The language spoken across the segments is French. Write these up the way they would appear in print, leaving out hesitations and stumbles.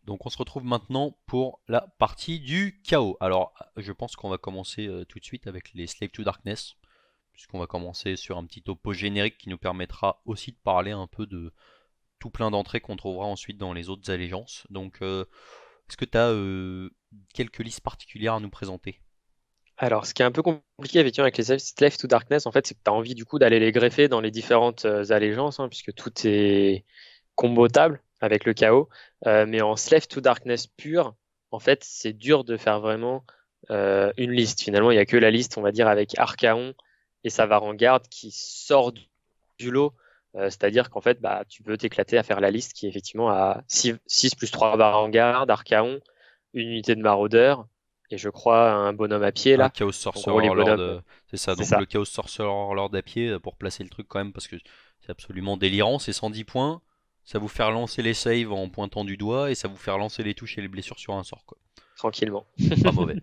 Donc on se retrouve maintenant pour la partie du chaos. Alors je pense qu'on va commencer tout de suite avec les Slave to Darkness, puisqu'on va commencer sur un petit topo générique qui nous permettra aussi de parler un peu de tout plein d'entrées qu'on trouvera ensuite dans les autres allégeances. Donc est-ce que tu as quelques listes particulières à nous présenter? Alors, ce qui est un peu compliqué effectivement avec les Slave to Darkness, en fait, c'est que tu as envie du coup d'aller les greffer dans les différentes allégeances, hein, puisque tout est combotable avec le chaos. Mais en Slave to Darkness pur, en fait, c'est dur de faire vraiment une liste. Finalement, il n'y a que la liste, on va dire, avec Archaon et sa Varanguard qui sort du lot. C'est-à-dire qu'en fait, bah, tu peux t'éclater à faire la liste qui est effectivement à 6 plus 3 Varanguard, Archaon, une unité de maraudeur et je crois un bonhomme à pied Un là. Chaos En gros, les Sorcerer Lord, bonhommes, c'est ça. c'est Donc le ça. Chaos Sorcerer Lord à pied pour placer le truc quand même parce que c'est absolument délirant. C'est 110 points. Ça vous faire lancer les saves en pointant du doigt et ça vous faire lancer les touches et les blessures sur un sort quoi. Tranquillement. Pas mauvais.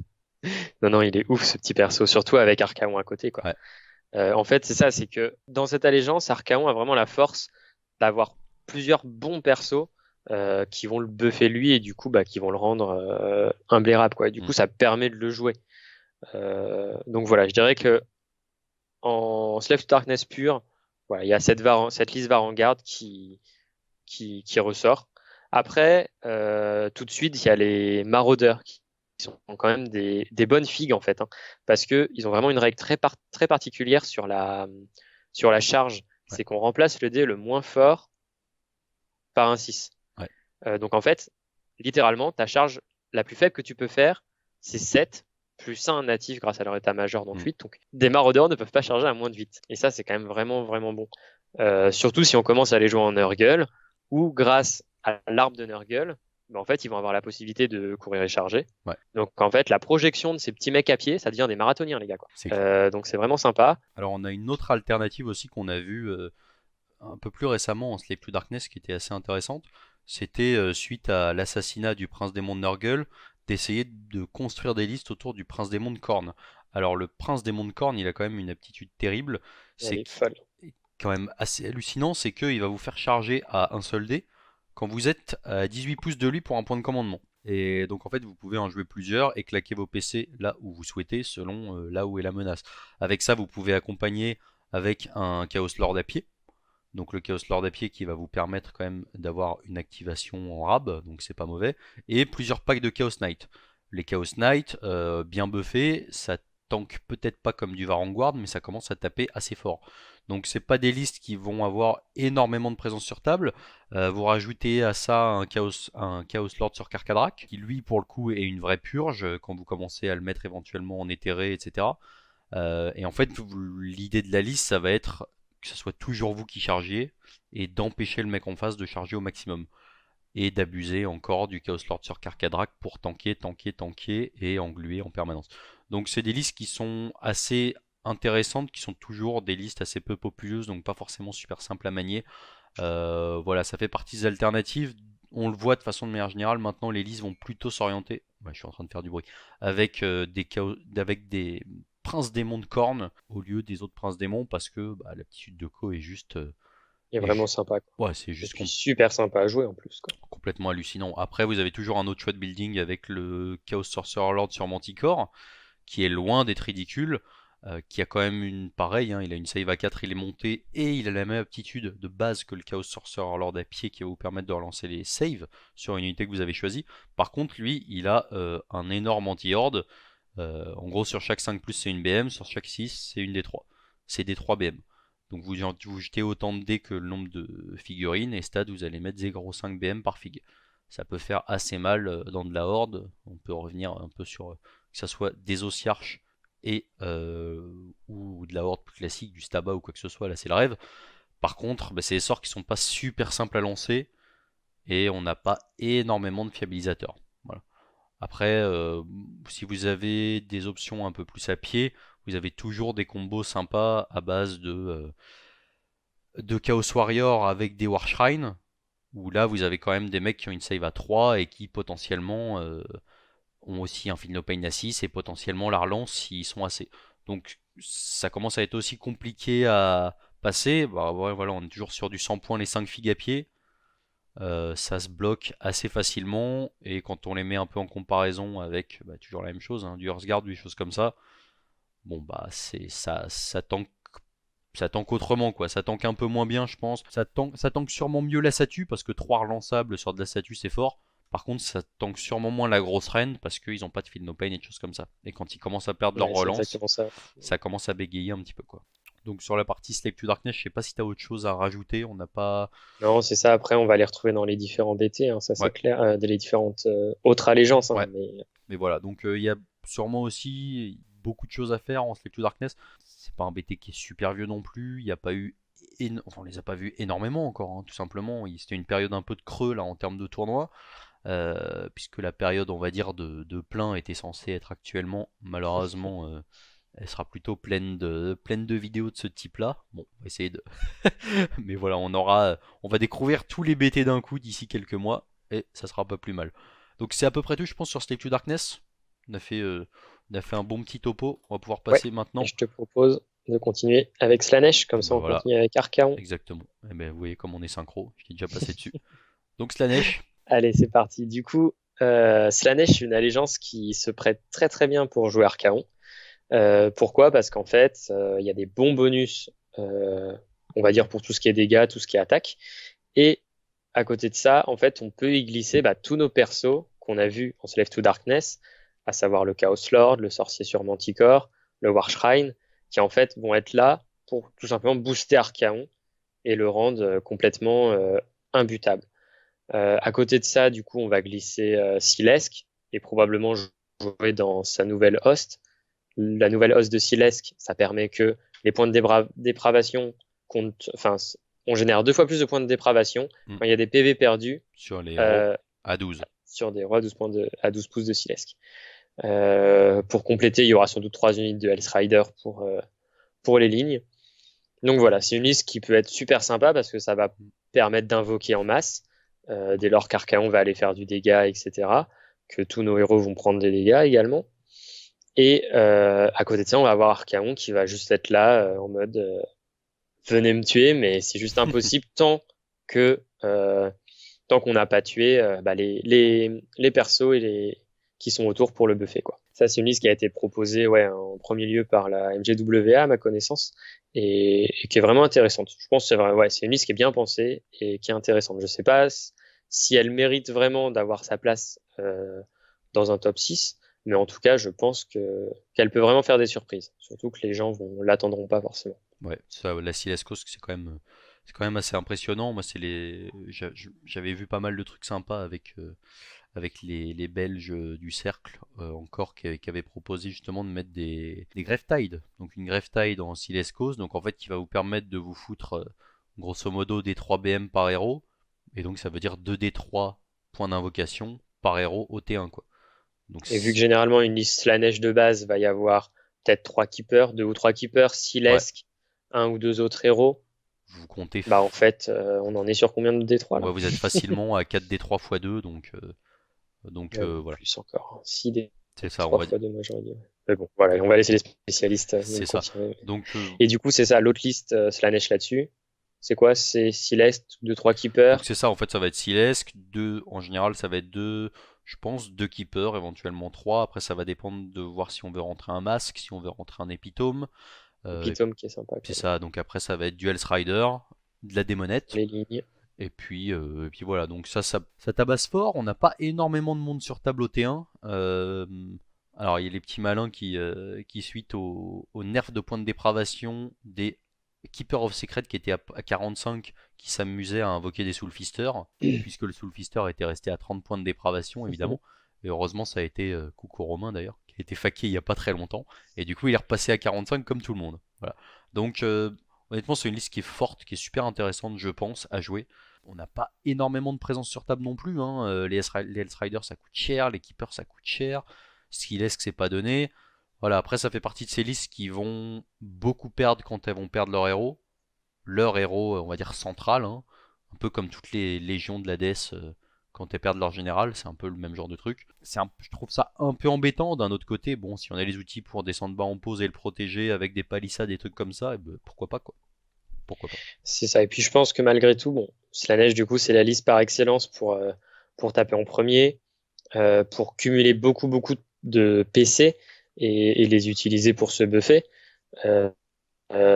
Non, non, il est ouf ce petit perso, surtout avec Archaon à côté, quoi. Ouais. En fait, c'est ça, c'est que dans cette allégeance, Archaon a vraiment la force d'avoir plusieurs bons persos qui vont le buffer lui et du coup, bah, qui vont le rendre imblairable, quoi. Et du Mm. coup, ça permet de le jouer. Donc voilà, je dirais que en Slave to Darkness pur, voilà, il y a cette liste Varangard qui ressort. Après, tout de suite, il y a les maraudeurs qui sont quand même des bonnes figues en fait, hein, parce que ils ont vraiment une règle très particulière sur la charge. Ouais. C'est qu'on remplace le dé le moins fort par un 6. Ouais. Donc en fait, littéralement, ta charge la plus faible que tu peux faire, c'est 7 plus un natif grâce à leur état-major, donc Mm. 8. Donc des maraudeurs ne peuvent pas charger à moins de 8. Et ça, c'est quand même vraiment, vraiment bon. Surtout si on commence à les jouer en Nurgle, ou grâce à l'arbre de Nurgle, ben, en fait, ils vont avoir la possibilité de courir et charger. Ouais. Donc en fait, la projection de ces petits mecs à pied, ça devient des marathoniens, les gars, quoi. C'est clair. Donc c'est vraiment sympa. Alors on a une autre alternative aussi qu'on a vue un peu plus récemment en Slave to Darkness qui était assez intéressante. C'était suite à l'assassinat du prince démon de Nurgle d'essayer de construire des listes autour du prince démon de Khorne. Alors le prince démon de Khorne, il a quand même une aptitude terrible. Elle C'est est folle. quand même assez hallucinant, c'est qu'il va vous faire charger à un seul dé quand vous êtes à 18 pouces de lui pour un point de commandement. Et donc en fait vous pouvez en jouer plusieurs et claquer vos PC là où vous souhaitez selon là où est la menace. Avec ça vous pouvez accompagner avec un Chaos Lord à pied. Donc le Chaos Lord à pied qui va vous permettre quand même d'avoir une activation en rab, donc c'est pas mauvais. Et plusieurs packs de Chaos Knight. Les Chaos Knight, bien buffés, ça tank peut-être pas comme du Varangard, mais ça commence à taper assez fort. Donc c'est pas des listes qui vont avoir énormément de présence sur table. Vous rajoutez à ça un Chaos Lord sur Karkadrak, qui lui pour le coup est une vraie purge quand vous commencez à le mettre éventuellement en éthéré, etc. Et en fait, l'idée de la liste, ça va être que ce soit toujours vous qui chargiez et d'empêcher le mec en face de charger au maximum. Et d'abuser encore du Chaos Lord sur Karkadrak pour tanker, tanker, tanker et engluer en permanence. Donc c'est des listes qui sont assez intéressantes, qui sont toujours des listes assez peu populeuses, donc pas forcément super simples à manier. Voilà, ça fait partie des alternatives. On le voit de façon de manière générale, maintenant les listes vont plutôt s'orienter, ouais, je suis en train de faire du bruit, avec, des princes démons de cornes au lieu des autres princes démons parce que bah, l'aptitude de Co est juste, Il est est vraiment sympa, quoi. ouais, c'est Et juste puis super sympa à jouer en plus, quoi. complètement hallucinant. Après, vous avez toujours un autre choix de building avec le Chaos Sorcerer Lord sur Manticore, qui est loin d'être ridicule, qui a quand même une pareille, hein, il a une save à 4, il est monté, et il a la même aptitude de base que le Chaos Sorcerer Lord à pied qui va vous permettre de relancer les saves sur une unité que vous avez choisie. Par contre, lui, il a un énorme anti-horde. En gros, sur chaque 5 plus, c'est une BM, sur chaque 6, c'est une D3. C'est D3 BM. Donc vous jetez autant de dés que le nombre de figurines, et stade, vous allez mettre 0,5 BM par fig. Ça peut faire assez mal dans de la horde. On peut revenir un peu sur que ça soit des Ossiarches et ou de la horde plus classique, du Staba ou quoi que ce soit, là c'est le rêve. Par contre, bah, c'est des sorts qui sont pas super simples à lancer et on n'a pas énormément de fiabilisateurs. Voilà. Après, si vous avez des options un peu plus à pied, vous avez toujours des combos sympas à base de Chaos Warrior avec des War Shrine, où là vous avez quand même des mecs qui ont une save à 3 et qui potentiellement ont aussi un Feel No Pain à 6 et potentiellement la relance s'ils sont assez. Donc ça commence à être aussi compliqué à passer. Bah, ouais, voilà, on est toujours sur du 100 points les 5 figues à pied. Ça se bloque assez facilement et quand on les met un peu en comparaison avec toujours la même chose, hein, du Hearthguard, des choses comme ça, bon bah c'est ça tank autrement quoi, ça tank un peu moins bien je pense. Ça tank sûrement mieux la statue parce que 3 relançables sur de la statue c'est fort. Par contre ça tank sûrement moins la grosse reine parce qu'ils ont pas de Feel No Pain et des choses comme ça. Et quand ils commencent à perdre leur Ouais, c'est relance, exactement ça. ça commence à bégayer un petit peu quoi. Donc sur la partie Slave to Darkness, je sais pas si t'as autre chose à rajouter, on n'a pas... Non, c'est ça. Après, on va les retrouver dans les différents BT, hein, ça c'est Ouais, clair, dans les différentes autres allégeances. Hein, ouais. mais Mais voilà, donc il y a sûrement aussi beaucoup de choses à faire en Slave to Darkness. C'est pas un BT qui est super vieux non plus. Il n'y a pas eu. Enfin, on les a pas vus énormément encore, hein, tout simplement. C'était une période un peu de creux là en termes de tournoi. Puisque la période, on va dire, de plein était censée être actuellement. Malheureusement, elle sera plutôt pleine de vidéos de ce type-là. Bon, on va essayer de. Mais voilà, on va découvrir tous les BT d'un coup d'ici quelques mois. Et ça sera pas plus mal. Donc c'est à peu près tout, je pense, sur Slave to Darkness. On a fait un bon petit topo. On va pouvoir ouais, passer et maintenant. je te propose de continuer avec Slanesh, comme ça Bah on voilà, continue avec Archaon. exactement. Eh ben, vous voyez comme on est synchro. Je t'ai déjà passé dessus. Donc Slanesh. Allez, c'est parti. Du coup, Slanesh, une allégeance qui se prête très très bien pour jouer Archaon. Pourquoi? Parce qu'en fait, il y a des bons bonus, on va dire pour tout ce qui est dégâts, tout ce qui est attaque. Et à côté de ça, en fait, on peut y glisser tous nos persos qu'on a vus en Slave to Darkness, à savoir le Chaos Lord, le Sorcier sur Manticore, le War Shrine, qui en fait vont être là pour tout simplement booster Archaon et le rendre complètement imbutable. À côté de ça, du coup, on va glisser Silesk et probablement jouer dans sa nouvelle host. La nouvelle host de Silesk, ça permet que les points de dépravation comptent, enfin, on génère 2 fois plus de points de dépravation Hmm. quand il y a des PV perdus Sur les héros euh, à 12. sur des rois 12 points à 12 pouces de Silesk. Pour compléter, il y aura sans doute 3 unités de Hell's Rider pour les lignes. Donc voilà, c'est une liste qui peut être super sympa parce que ça va permettre d'invoquer en masse dès lors qu'Archaon va aller faire du dégât, etc. Que tous nos héros vont prendre des dégâts également. Et à côté de ça, on va avoir Archaon qui va juste être là en mode venez me tuer, mais c'est juste impossible que tant qu'on n'a pas tué les persos qui sont autour pour le buffer, quoi. Ça, c'est une liste qui a été proposée en premier lieu par la MGWA, à ma connaissance, et qui est vraiment intéressante. Je pense que c'est une liste qui est bien pensée et qui est intéressante. Je sais pas si elle mérite vraiment d'avoir sa place dans un top 6, mais en tout cas, je pense qu'elle peut vraiment faire des surprises. Surtout que les gens l'attendront pas forcément. Ouais, ça, la Silascos, c'est quand même assez impressionnant. Moi, j'avais vu pas mal de trucs sympas avec les Belges du cercle encore qui avaient proposé justement de mettre des Grave Tide. Donc une Grave Tide en Silascos, donc en fait qui va vous permettre de vous foutre grosso modo des 3 BM par héros. Et donc ça veut dire 2d3 points d'invocation par héros au T1 quoi. Donc Et vu que généralement une liste Slanesh de base va y avoir peut-être 3 keepers, 2 ou 3 keepers, ouais, Silesk, un ou deux autres héros, vous comptez. en fait, on en est sur combien de D3 Ouais, là? vous êtes facilement à 4d3 x 2, Même voilà. plus encore. 6 D3 C'est ça, on va dire. fois 2, moi j'aurais dit. Mais bon, voilà, on va laisser les spécialistes nous C'est le ça. confirmer. Donc, Et du coup, c'est ça, l'autre liste Slanesh là-dessus. C'est quoi? C'est Silesk, 2 3 keepers. c'est ça, en fait, ça va être Silesk. Deux, en général, ça va être deux, je pense, deux keepers, éventuellement trois. Après, ça va dépendre de voir si on veut rentrer un masque, si on veut rentrer un épitome. Et Epitome qui est sympa c'est quand même. ça, donc après, ça va être du Hell's Rider, de la démonette. Les lignes. Et puis voilà, donc ça tabasse fort. On n'a pas énormément de monde sur tableau T1. Alors, il y a les petits malins qui suite au nerf de points de dépravation des Keeper of Secret qui était à 45, qui s'amusait à invoquer des Soulfisters, puisque le Soulfister était resté à 30 points de dépravation, évidemment. Et heureusement, ça a été Coucou Romain d'ailleurs, qui a été faqué il n'y a pas très longtemps. Et du coup, il est repassé à 45 comme tout le monde. Voilà. Donc, honnêtement, c'est une liste qui est forte, qui est super intéressante, je pense, à jouer. On n'a pas énormément de présence sur table non plus, hein. Les Hells Riders ça coûte cher, les Keepers ça coûte cher, Skillesk c'est pas donné. Voilà, après ça fait partie de ces listes qui vont beaucoup perdre quand elles vont perdre leur héros. Leur héros, on va dire central, hein. Un peu comme toutes les légions de la déesse quand elles perdent leur général, c'est un peu le même genre de truc. Je trouve ça un peu embêtant. D'un autre côté, bon, si on a les outils pour descendre bas en pause et le protéger avec des palissades, des trucs comme ça, eh ben, pourquoi pas quoi. pourquoi pas. C'est ça. Et puis je pense que malgré tout, bon, Slanesh, du coup, c'est la liste par excellence pour taper en premier, pour cumuler beaucoup de PC et les utiliser pour se buffer. Euh,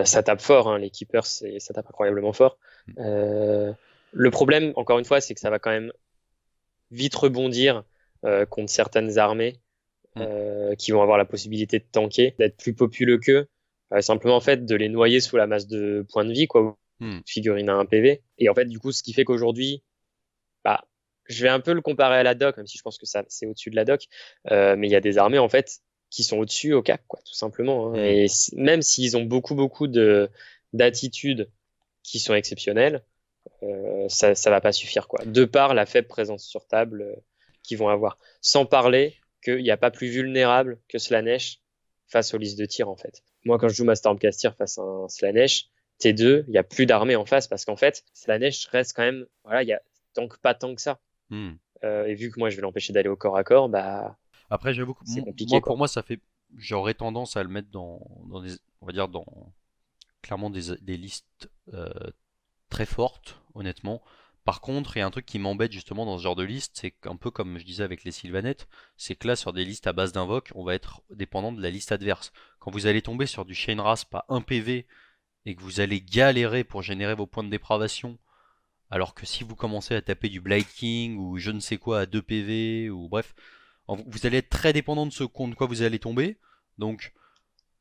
Ça tape fort, hein, les keepers, ça tape incroyablement fort. Le problème, encore une fois, c'est que ça va quand même vite rebondir contre certaines armées qui vont avoir la possibilité de tanker, d'être plus populeux qu'eux, simplement en fait de les noyer sous la masse de points de vie, quoi, figurine à 1 PV. Et en fait, du coup, ce qui fait qu'aujourd'hui, bah, je vais un peu le comparer à la doc, même si je pense que ça c'est au-dessus de la doc, mais il y a des armées en fait qui sont au-dessus au CAC, quoi, tout simplement. Hein. Et même s'ils ont beaucoup d'attitudes qui sont exceptionnelles, ça va pas suffire, quoi. De par la faible présence sur table qu'ils vont avoir. Sans parler qu'il n'y a pas plus vulnérable que Slanesh face aux listes de tir, en fait. Moi, quand je joue ma Stormcaster face à un Slanesh, T2, il n'y a plus d'armée en face parce qu'en fait, Slanesh reste quand même, voilà, il y a pas tant que ça. Et vu que moi, je vais l'empêcher d'aller au corps à corps, bah. Après, j'avoue que c'est compliqué, moi, quoi. pour moi, ça fait. J'aurais tendance à le mettre dans des. On va dire clairement des listes très fortes, honnêtement. Par contre, il y a un truc qui m'embête justement dans ce genre de liste, c'est qu'un peu comme je disais avec les Sylvanettes, c'est que là, sur des listes à base d'invoque, on va être dépendant de la liste adverse. Quand vous allez tomber sur du Chain Rasp à 1 PV et que vous allez galérer pour générer vos points de dépravation, alors que si vous commencez à taper du Blight King ou je ne sais quoi à 2 PV, ou bref, vous allez être très dépendant de ce contre quoi vous allez tomber. Donc,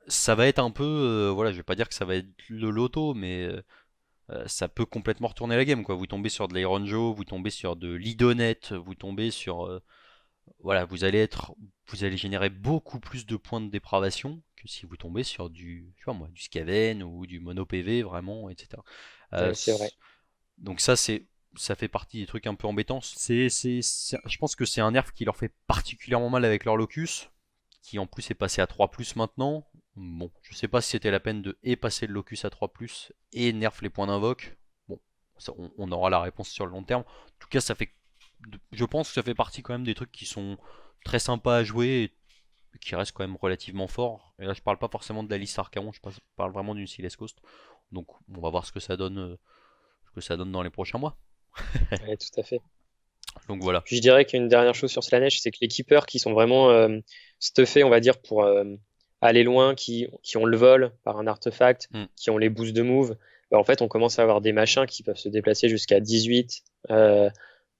ça va être un peu, voilà, je vais pas dire que ça va être le loto, mais ça peut complètement retourner la game, quoi. Vous tombez sur de l'Iron Joe, vous tombez sur de l'Idonette, vous tombez sur, voilà, vous allez générer beaucoup plus de points de dépravation que si vous tombez sur du, je sais pas moi, du Skaven ou du Mono PV vraiment, etc. Euh, C'est vrai. donc ça fait partie des trucs un peu embêtants. Je pense que c'est un nerf qui leur fait particulièrement mal avec leur Locus, qui en plus est passé à 3+ maintenant. Bon, je sais pas si c'était la peine de passer le Locus à 3+ et nerf les points d'invoque. Bon, on aura la réponse sur le long terme. En tout cas, je pense que ça fait partie quand même des trucs qui sont très sympas à jouer et qui restent quand même relativement forts. Et là, je parle pas forcément de la liste Archaon, je parle vraiment d'une Silas Coast. Donc, on va voir ce que ça donne dans les prochains mois. Ouais, tout à fait. Donc voilà. Puis je dirais qu'une dernière chose sur Slanesh, c'est que les keepers qui sont vraiment stuffés, on va dire, pour aller loin, qui ont le vol par un artefact, qui ont les boosts de move, bah, en fait, on commence à avoir des machins qui peuvent se déplacer jusqu'à 18.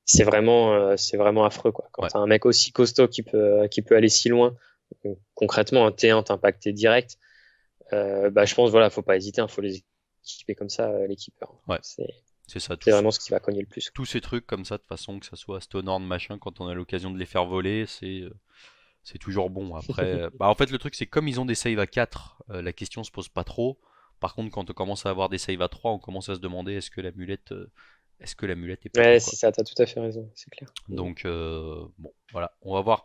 C'est vraiment affreux, quoi. Quand Ouais. t'as un mec aussi costaud qui peut aller si loin, concrètement, un T1 t'impacter direct, bah, je pense, voilà, faut pas hésiter, faut les équiper comme ça, les keepers. Ouais. C'est ça, C'est vraiment ce qui va cogner le plus. tous ces trucs comme ça, de façon que ça soit Stonehorn machin, quand on a l'occasion de les faire voler, c'est toujours bon. Après, bah en fait, le truc, c'est que comme ils ont des saves à 4, la question se pose pas trop. Par contre, quand on commence à avoir des saves à 3, on commence à se demander est-ce que l'amulette est pas Ouais, bonne, c'est quoi. ça, t'as tout à fait raison, c'est clair. Donc, bon, voilà, on va voir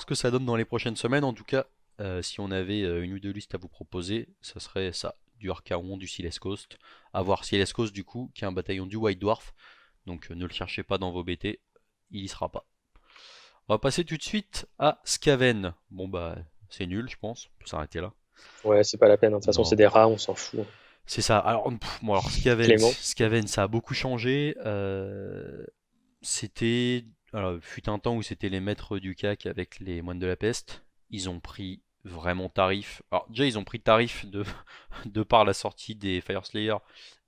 ce que ça donne dans les prochaines semaines. En tout cas, si on avait une ou deux listes à vous proposer, ça serait ça, du Archaon, du Silas Coast. À voir Silas Coast, du coup, qui est un bataillon du White Dwarf. Donc, ne le cherchez pas dans vos BT, il y sera pas. On va passer tout de suite à Skaven. Bon, bah, c'est nul, je pense, on peut s'arrêter là. Ouais, c'est pas la peine, hein. De toute façon, Non. c'est des rats, on s'en fout. C'est ça. Alors, bon, alors Clément. Skaven, ça a beaucoup changé. C'était, alors, fut un temps où c'était les maîtres du CAC avec les moines de la peste. Ils ont pris vraiment tarif. Alors, déjà, ils ont pris tarif de par la sortie des Fireslayer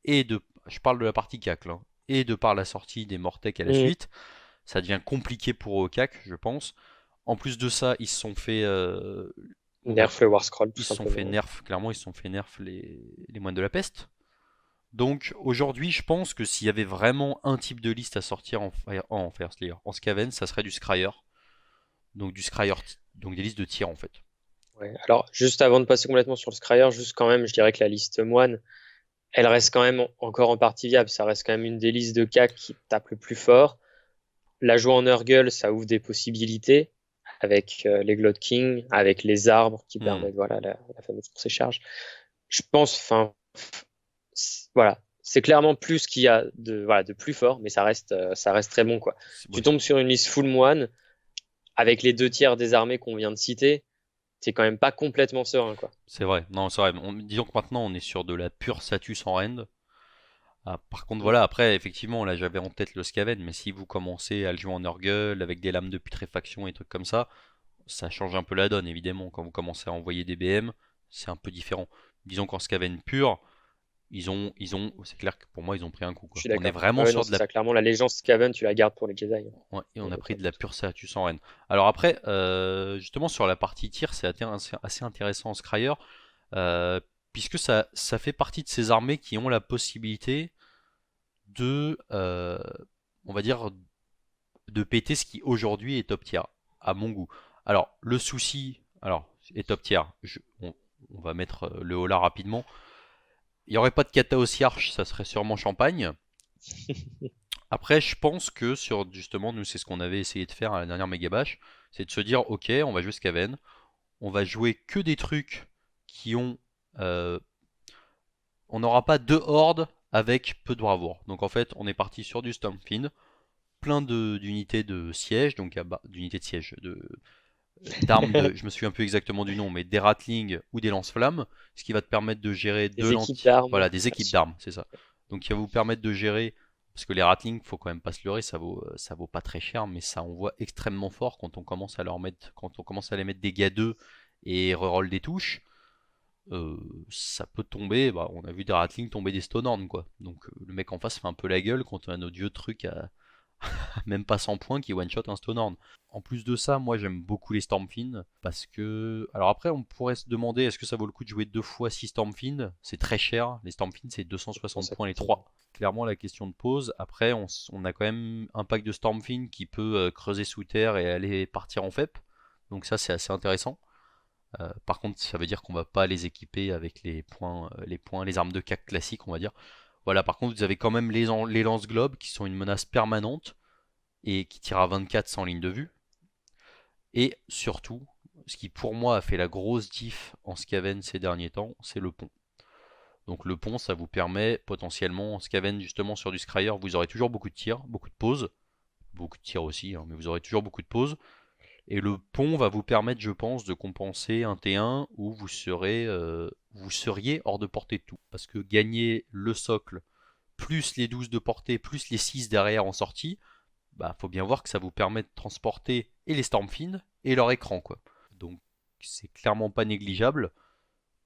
je parle de la partie CAC là, et de par la sortie des Mortec à la suite. Ça devient compliqué pour eux au CAC, je pense. En plus de ça, ils se sont fait Nerf le War Scroll, tout ils se sont fait simplement. nerf, clairement, ils se sont fait nerf les moines de la peste. Donc aujourd'hui, je pense que s'il y avait vraiment un type de liste à sortir en Fire Slayer, en Skaven, ça serait du Scryer. Donc du Scryer, donc des listes de tir en fait. Ouais. Alors, juste avant de passer complètement sur le Scryer, juste quand même, je dirais que la liste moine, elle reste quand même encore en partie viable. Ça reste quand même une des listes de CAC qui tape le plus fort. La jouer en Nurgle, ça ouvre des possibilités avec les Glood King, avec les arbres qui permettent, voilà, la fameuse course et charge. Je pense, enfin, voilà, c'est clairement plus qu'il y a de plus fort, mais ça reste très bon, quoi. Tu tombes sur une liste full moine avec les 2 tiers des armées qu'on vient de citer. t'es quand même pas complètement serein, quoi. C'est vrai. Non, c'est vrai. Disons que maintenant, on est sur de la pure Satus en rend. Ah, par contre, Mm. voilà, après, effectivement, là, j'avais en tête le Skaven, mais si vous commencez à le jouer en Nurgle avec des lames de putréfaction et trucs comme ça change un peu la donne, évidemment. Quand vous commencez à envoyer des BM, c'est un peu différent. Disons qu'en Skaven pur, c'est clair que pour moi, ils ont pris un coup, Je quoi. suis On est d'accord. vraiment Ouais, non, sur de c'est la, ça. Clairement, la légende Skaven, tu la gardes pour les Jedi, hein. ouais, et on Il a n'y a pris pas de de la doute. pure Satus en Rennes. Alors après, justement, sur la partie tir, c'est assez intéressant en Scryer, euh, puisque ça fait partie de ces armées qui ont la possibilité de, on va dire, de péter ce qui aujourd'hui est top tier, à mon goût. Alors, le souci, alors, est top tier, on va mettre le haut là rapidement. Il n'y aurait pas de kata aussi arch, ça serait sûrement champagne. Après, je pense que sur, justement, nous, c'est ce qu'on avait essayé de faire à la dernière méga bash, c'est de se dire, ok, on va jouer Skaven, on va jouer que des trucs qui ont, euh, on n'aura pas deux hordes avec peu de bravoure. Donc en fait, on est parti sur du Stormfiend, plein d'unités de siège, donc d'unités de siège, d'armes je me souviens plus exactement du nom, mais des ratlings ou des lance-flammes, ce qui va te permettre de gérer Des équipes d'armes. voilà, des équipes d'armes, c'est ça. Donc qui va vous permettre de gérer, parce que les ratlings, faut quand même pas se leurrer, ça vaut pas très cher, mais ça envoie extrêmement fort quand on commence à quand on commence à les mettre dégâts 2 et reroll des touches. Ça peut tomber, bah, on a vu des ratlings tomber des Stonehorn quoi. Donc le mec en face fait un peu la gueule quand on a notre vieux truc à même pas 100 points qui one-shot un Stonehorn. En plus de ça, moi j'aime beaucoup les Stormfiend parce que. Alors après, on pourrait se demander est-ce que ça vaut le coup de jouer deux fois 6 Stormfiend. C'est très cher. Les Stormfiend, c'est Bon, 260 ça points les coûte, 3. Clairement, la question de pose. Après, on a quand même un pack de Stormfiend qui peut creuser sous terre et aller partir en FEP. Donc ça, c'est assez intéressant. Par contre, ça veut dire qu'on va pas les équiper avec les armes de CAC classiques, on va dire. Voilà, par contre, vous avez quand même les lance-globes qui sont une menace permanente et qui tirent à 24 sans ligne de vue. Et surtout, ce qui pour moi a fait la grosse diff en Skaven ces derniers temps, c'est le pont. Donc le pont, ça vous permet potentiellement, en Skaven justement sur du Scryer, vous aurez toujours beaucoup de tirs, beaucoup de pauses, beaucoup de tirs aussi, hein, mais vous aurez toujours beaucoup de pauses. Et le pont va vous permettre, je pense, de compenser un T1 où vous seriez hors de portée de tout. Parce que gagner le socle, plus les 12 de portée, plus les 6 derrière en sortie, bah faut bien voir que ça vous permet de transporter et les Stormfiend et leur écran quoi. Donc c'est clairement pas négligeable.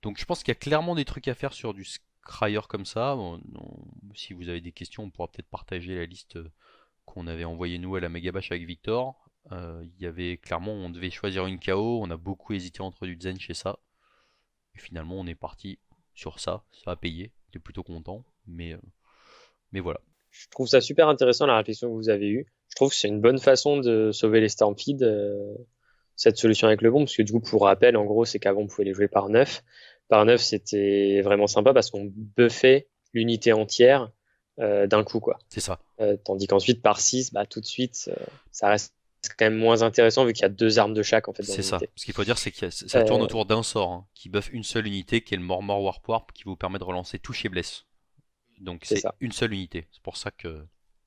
Donc je pense qu'il y a clairement des trucs à faire sur du Scryer comme ça. Si vous avez des questions, on pourra peut-être partager la liste qu'on avait envoyée nous à la Megabash avec Victor. Il y avait clairement, on devait choisir une KO, on a beaucoup hésité entre du Zen chez ça. Et finalement on est parti sur ça, ça a payé, j'étais plutôt content, mais voilà. Je trouve ça super intéressant la réflexion que vous avez eue. Je trouve que c'est une bonne façon de sauver les Stormfield, cette solution avec le bomb, parce que du coup, pour rappel, en gros, c'est qu'avant, on pouvait les jouer par 9. Par 9, c'était vraiment sympa parce qu'on buffait l'unité entière d'un coup, quoi. C'est ça. Tandis qu'ensuite, par 6, bah, tout de suite, ça reste quand même moins intéressant vu qu'il y a deux armes de chaque en fait dans C'est ça. l'unité. Ce qu'il faut dire, c'est que ça tourne Euh, autour d'un sort hein, qui buff une seule unité, qui est le Mormor Warp Warp, qui vous permet de relancer touche et bless. Donc c'est c'est ça. une seule unité. C'est pour ça que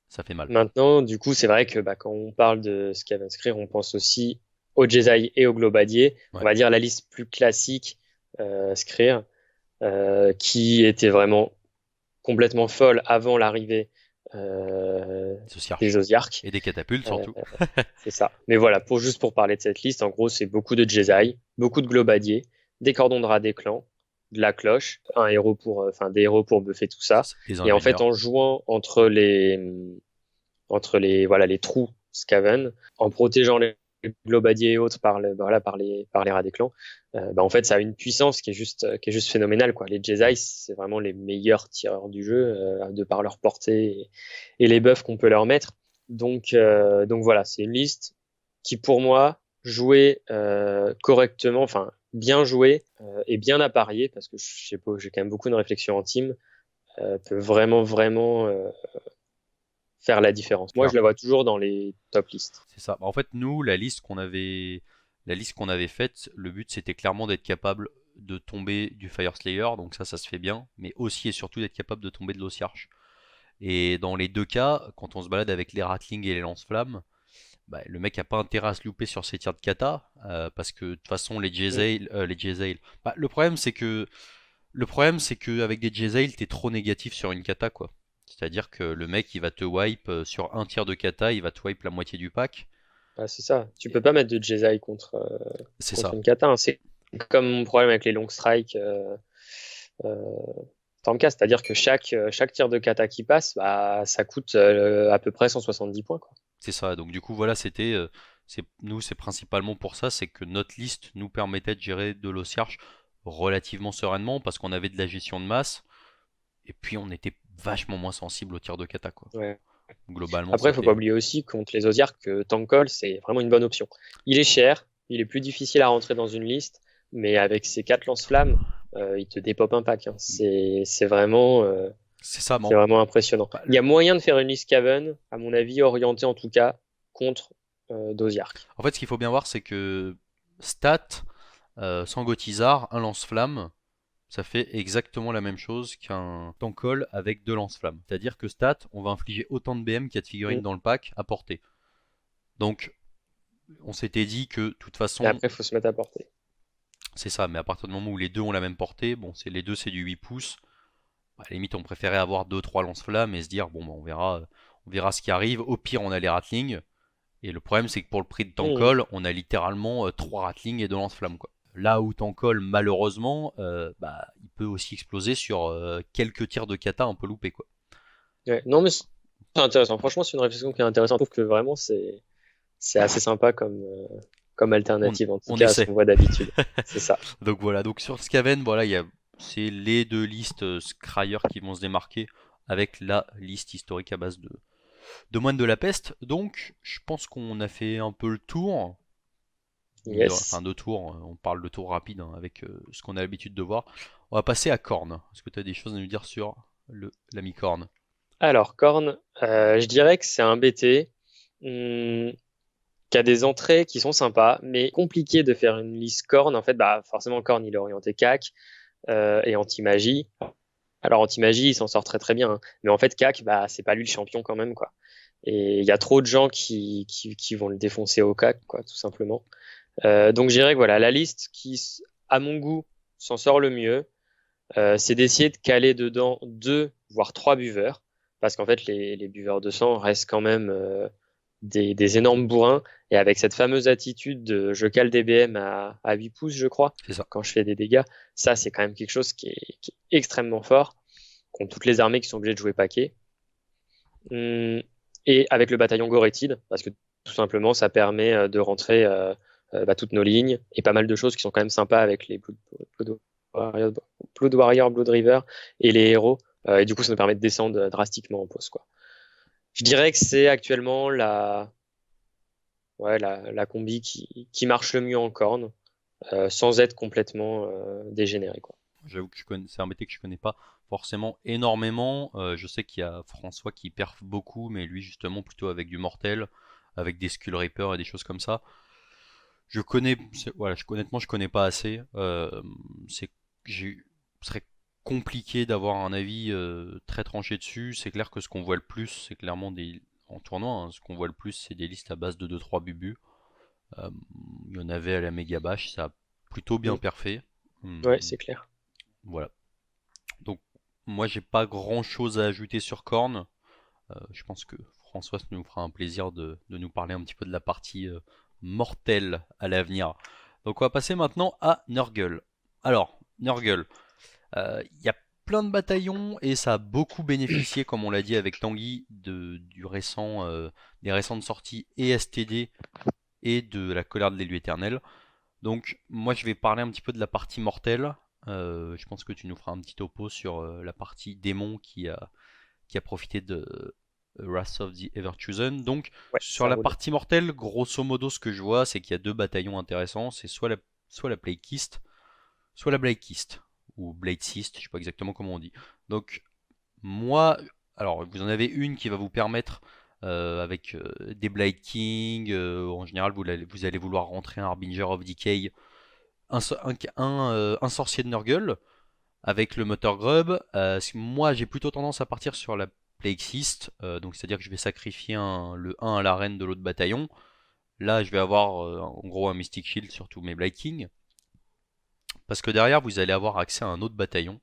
ça fait mal. Maintenant, du coup, c'est vrai que bah, quand on parle de Skaven Skrill, on pense aussi au Jedi et au Globadier. On Ouais, va dire la liste plus classique Skrill, qui était vraiment complètement folle avant l'arrivée des Sociarches. des Osiarques. Et des catapultes Euh, surtout. c'est ça. Mais voilà, juste pour parler de cette liste, en gros, c'est beaucoup de Jedi, beaucoup de Globadier, des cordons de rat des clans, de la cloche, un héros pour, enfin des héros pour buffer tout C'est ça. ça. Des Et en fait, ingénieurs. en jouant entre les voilà les trous Skaven, en protégeant les globadiers et autres par les rats des clans, bah, en fait ça a une puissance qui est juste phénoménale quoi. Les Jedi c'est vraiment les meilleurs tireurs du jeu de par leur portée et les buffs qu'on peut leur mettre. Donc voilà, c'est une liste qui pour moi jouée correctement, enfin bien jouée et bien appariée parce que je sais pas, j'ai quand même beaucoup de réflexion en team, peut vraiment faire la différence. Moi, je la Clairement. vois toujours dans les top listes. C'est ça. En fait, nous, la liste qu'on avait faite, le but c'était clairement d'être capable de tomber du Fire Slayer, donc ça se fait bien, mais aussi et surtout d'être capable de tomber de l'Ossiarch. Et dans les deux cas, quand on se balade avec les Ratlings et les lance-flammes, bah, le mec a pas intérêt à se louper sur ses tirs de kata, parce que de toute façon les Mm. Jezzail, bah, le problème c'est que avec des Jezzail t'es trop négatif sur une kata quoi. C'est-à-dire que le mec il va te wipe sur un tir de kata, il va te wipe la moitié du pack. Bah, c'est ça. Tu Et peux pas mettre de Jesai c'est contre ça. une kata, hein. C'est comme mon problème avec les long strikes euh, Stormcast, c'est-à-dire que chaque tir de kata qui passe, bah, ça coûte à peu près 170 points, quoi. C'est ça. Donc du coup voilà, nous c'est principalement pour ça, c'est que notre liste nous permettait de gérer de l'Ossiarch relativement sereinement parce qu'on avait de la gestion de masse et puis on était vachement moins sensible au tir de kata quoi. Ouais. Globalement Après, il faut pas c'était oublier aussi contre les Osiark que Tankol, c'est vraiment une bonne option. Il est cher, il est plus difficile à rentrer dans une liste, mais avec ses 4 lance-flammes, il te dépop un pack, hein. c'est ça. C'est vraiment impressionnant. Bah, Il y a moyen de faire une liste Caven, à mon avis, orientée en tout cas contre Dosiark. en fait ce qu'il faut bien voir c'est que stat sans Gotizar, un lance-flamme, ça fait exactement la même chose qu'un tankol avec deux lance-flammes. C'est-à-dire que stat, on va infliger autant de BM qu'il y a de figurines Mm. dans le pack à portée. Donc on s'était dit que de toute Et façon, après, il faut se mettre à portée. c'est ça, mais à partir du moment où les deux ont la même portée, bon, les deux c'est du 8 pouces, à la limite on préférait avoir deux trois lance-flammes et se dire bon bah, on verra ce qui arrive, au pire on a les ratlings, et le problème c'est que pour le prix de Mm. tankol, on a littéralement 3 ratlings et 2 lance-flammes quoi. Là où tankol malheureusement, bah, il peut aussi exploser sur quelques tirs de kata un peu loupés quoi. Ouais. Non, mais c'est intéressant. Franchement, c'est une réflexion qui est intéressante. Je trouve que vraiment, c'est assez sympa comme On, alternative, en tout on cas, à ce essaie. qu'on voit d'habitude. C'est ça. Donc voilà, donc sur Skaven, voilà, c'est les deux listes Scryer qui vont se démarquer avec la liste historique à base de moines de la peste. Donc je pense qu'on a fait un peu le tour. Enfin Yes. deux tours, on parle de tour rapide hein, avec ce qu'on a l'habitude de voir. On va passer à Korn. Est-ce que tu as des choses à nous dire sur l'ami Korn? Alors, Korn, je dirais que c'est un BT qui a des entrées qui sont sympas, mais compliqué de faire une liste Korn. En fait, bah, forcément, Korn, il est orienté CAC et anti-magie. Alors, anti-magie, il s'en sort très très bien, hein. Mais en fait, CAC, bah, c'est pas lui le champion quand même, quoi. Et il y a trop de gens qui vont le défoncer au CAC, quoi, tout simplement. Donc, je dirais que voilà, la liste qui, à mon goût, s'en sort le mieux, c'est d'essayer de caler dedans deux, voire trois buveurs. Parce qu'en fait, les buveurs de sang restent quand même des énormes bourrins. Et avec cette fameuse attitude de je cale des BM à 8 pouces, je crois, C'est ça. quand je fais des dégâts, ça, c'est quand même quelque chose qui est extrêmement fort contre toutes les armées qui sont obligées de jouer paquet. Hum, Et avec le bataillon Goretid, parce que tout simplement, ça permet de rentrer bah, toutes nos lignes et pas mal de choses qui sont quand même sympas avec les Warrior, Blood Warrior, Blood River et les héros. Et du coup, ça nous permet de descendre drastiquement en pause, quoi. Je dirais que c'est actuellement la combi qui marche le mieux en corne, sans être complètement dégénéré, quoi. J'avoue que c'est un métier que je connais pas forcément énormément. Je sais qu'il y a François qui perf beaucoup, mais lui justement plutôt avec du mortel, avec des Skull Reaper et des choses comme ça. Voilà, honnêtement, je connais pas assez. C'est, ce serait compliqué d'avoir un avis très tranché dessus. C'est clair que ce qu'on voit le plus, c'est clairement en tournoi, hein, ce qu'on voit le plus, c'est des listes à base de 2-3 bubus. Euh, il y en avait à la méga bash, ça a plutôt bien Mm. perfé. Ouais, Hum, c'est clair. voilà. Donc, moi, j'ai pas grand chose à ajouter sur Korn. Je pense que François nous fera un plaisir de nous parler un petit peu de la partie mortelle à l'avenir. Donc on va passer maintenant à Nurgle. Alors, Nurgle, il y a plein de bataillons et ça a beaucoup bénéficié, comme on l'a dit avec Tanguy, des récentes sorties et STD et de la colère de l'élu éternel. Donc moi je vais parler un petit peu de la partie mortelle. Je pense que tu nous feras un petit topo sur la partie démon qui a profité de Wrath of the Everchosen. Donc, Ouais, sur ça la roule. partie mortelle, grosso modo, ce que je vois, c'est qu'il y a deux bataillons intéressants. C'est soit la Plagueist, soit la Bladekist, ou Bladesist, je sais pas exactement comment on dit. Donc, moi, alors, vous en avez une qui va vous permettre, avec des Blade King, en général, vous allez vouloir rentrer un Harbinger of Decay, un sorcier de Nurgle, avec le moteur Grub. Moi, j'ai plutôt tendance à partir sur la Plagueist, donc c'est-à-dire que je vais sacrifier le 1 à l'arène de l'autre bataillon. Là, je vais avoir en gros un Mystic Shield sur tous mes Blight King. Parce que derrière, vous allez avoir accès à un autre bataillon,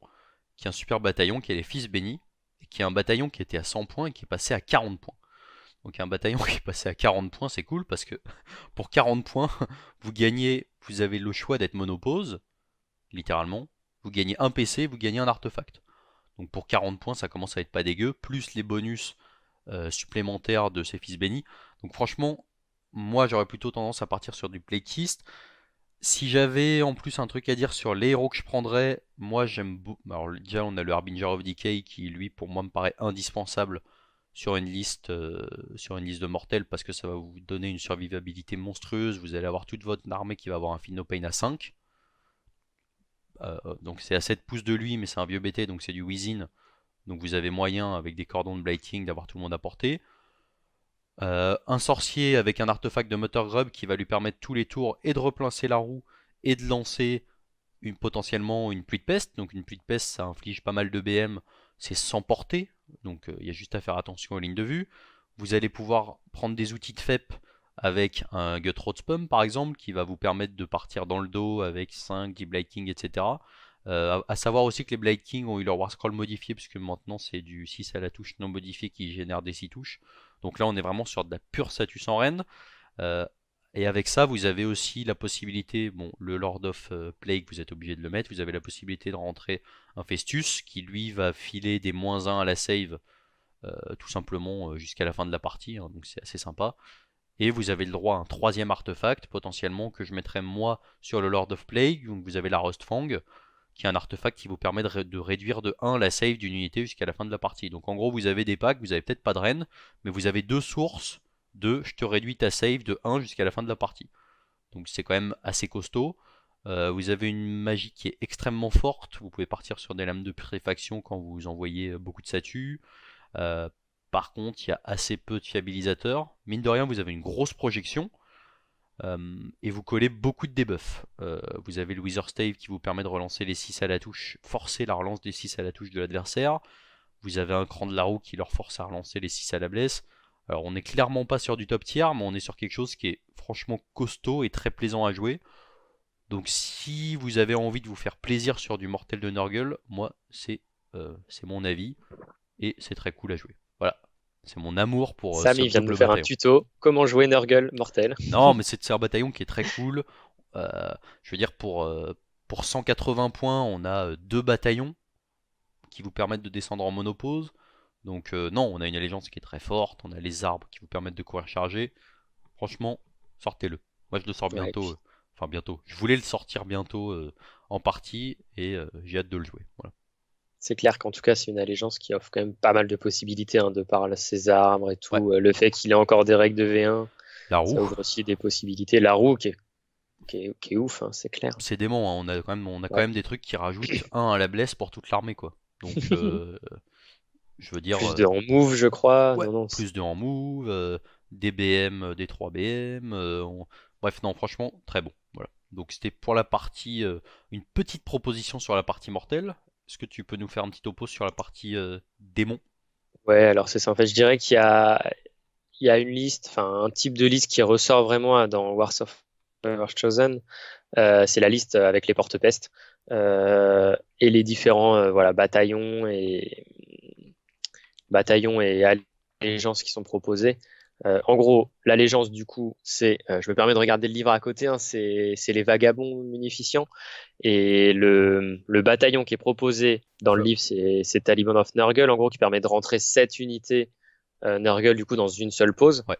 qui est un super bataillon, qui est les Fils Bénis, et qui est un bataillon qui était à 100 points et qui est passé à 40 points. Donc un bataillon qui est passé à 40 points, c'est cool, parce que pour 40 points, vous avez le choix d'être monopause, littéralement. Vous gagnez un PC, vous gagnez un artefact. Donc pour 40 points, ça commence à être pas dégueu, plus les bonus supplémentaires de ces Fils Bénis. Donc franchement, moi j'aurais plutôt tendance à partir sur du playtist. Si j'avais en plus un truc à dire sur les héros que je prendrais, moi j'aime beaucoup. Alors déjà on a le Harbinger of Decay qui lui pour moi me paraît indispensable sur une liste de mortels parce que ça va vous donner une survivabilité monstrueuse. Vous allez avoir toute votre armée qui va avoir un Feel No Pain à 5. Donc c'est à 7 pouces de lui mais c'est un vieux BT donc c'est du Within. Donc vous avez moyen avec des cordons de blighting d'avoir tout le monde à portée. Un sorcier avec un artefact de Motor Grub qui va lui permettre tous les tours et de replacer la roue et de lancer potentiellement une pluie de peste. Donc une pluie de peste ça inflige pas mal de BM, c'est sans portée, donc il y a juste à faire attention aux lignes de vue. Vous allez pouvoir prendre des outils de FEP avec un Gutroad Spum par exemple qui va vous permettre de partir dans le dos avec 5, 10 Blight King, etc. À savoir aussi que les Blight King ont eu leur War Scroll modifié puisque maintenant c'est du 6 à la touche non modifié qui génère des 6 touches. Donc là on est vraiment sur de la pure Satus en reine. Et avec ça vous avez aussi la possibilité, bon le Lord of Plague vous êtes obligé de le mettre, vous avez la possibilité de rentrer un Festus qui lui va filer des -1 à la save tout simplement jusqu'à la fin de la partie, hein, donc c'est assez sympa. Et vous avez le droit à un troisième artefact potentiellement que je mettrai moi sur le Lord of Plague, donc vous avez la Rustfang qui est un artefact qui vous permet de réduire de 1 la save d'une unité jusqu'à la fin de la partie. Donc en gros vous avez des packs, vous avez peut-être pas de reine, mais vous avez deux sources de je te réduis ta save de 1 jusqu'à la fin de la partie. Donc c'est quand même assez costaud. Vous avez une magie qui est extrêmement forte, vous pouvez partir sur des lames de putréfaction quand vous envoyez beaucoup de statues. Par contre il y a assez peu de fiabilisateurs. Mine de rien vous avez une grosse projection. Et vous collez beaucoup de debuffs. Vous avez le Wither Stave qui vous permet de relancer les 6 à la touche, forcer la relance des 6 à la touche de l'adversaire. Vous avez un cran de la roue qui leur force à relancer les 6 à la blesse. Alors on n'est clairement pas sur du top tier, mais on est sur quelque chose qui est franchement costaud et très plaisant à jouer. Donc si vous avez envie de vous faire plaisir sur du mortel de Nurgle, moi c'est mon avis et c'est très cool à jouer. Voilà, c'est mon amour pour Sam, ce il vient de double nous faire un bataillon. tuto. Comment jouer Nurgle mortel. Non, mais c'est un bataillon qui est très cool. Je veux dire, pour 180 points, on a deux bataillons qui vous permettent de descendre en monopause. Donc non, on a une allégeance qui est très forte, on a les arbres qui vous permettent de courir charger. Franchement, sortez-le. Moi je le sors Ouais, bientôt. Enfin bientôt. Je voulais le sortir bientôt en partie et j'ai hâte de le jouer. Voilà. c'est clair qu'en tout cas, c'est une allégeance qui offre quand même pas mal de possibilités, hein, de par ses arbres et Ouais. tout. Le fait qu'il ait encore des règles de V1, La ça roue, ouvre aussi des possibilités. La roue qui est ouf, hein, c'est clair. c'est dément, hein. On a quand Ouais. même des trucs qui rajoutent un à la blesse pour toute l'armée quoi. Donc je veux dire, Plus de en move, je crois. ouais, Non, non. plus de en move, des BM, des 3 BM. Bref, non, franchement, très bon. Voilà. Donc c'était pour la partie, une petite proposition sur la partie mortelle. Est-ce que tu peux nous faire un petit topo sur la partie démon? Ouais, alors c'est ça. En fait, je dirais il y a une liste, enfin un type de liste qui ressort vraiment dans Wars of Wars Chosen. C'est la liste avec les porte-pestes et les différents voilà, bataillons et allégeances qui sont proposés. En gros, l'allégeance, du coup, je me permets de regarder le livre à côté, hein, c'est les vagabonds munificents. Et le bataillon qui est proposé dans le livre, c'est Taliban of Nurgle, en gros, qui permet de rentrer 7 unités Nurgle, du coup, dans une seule pause. Ouais.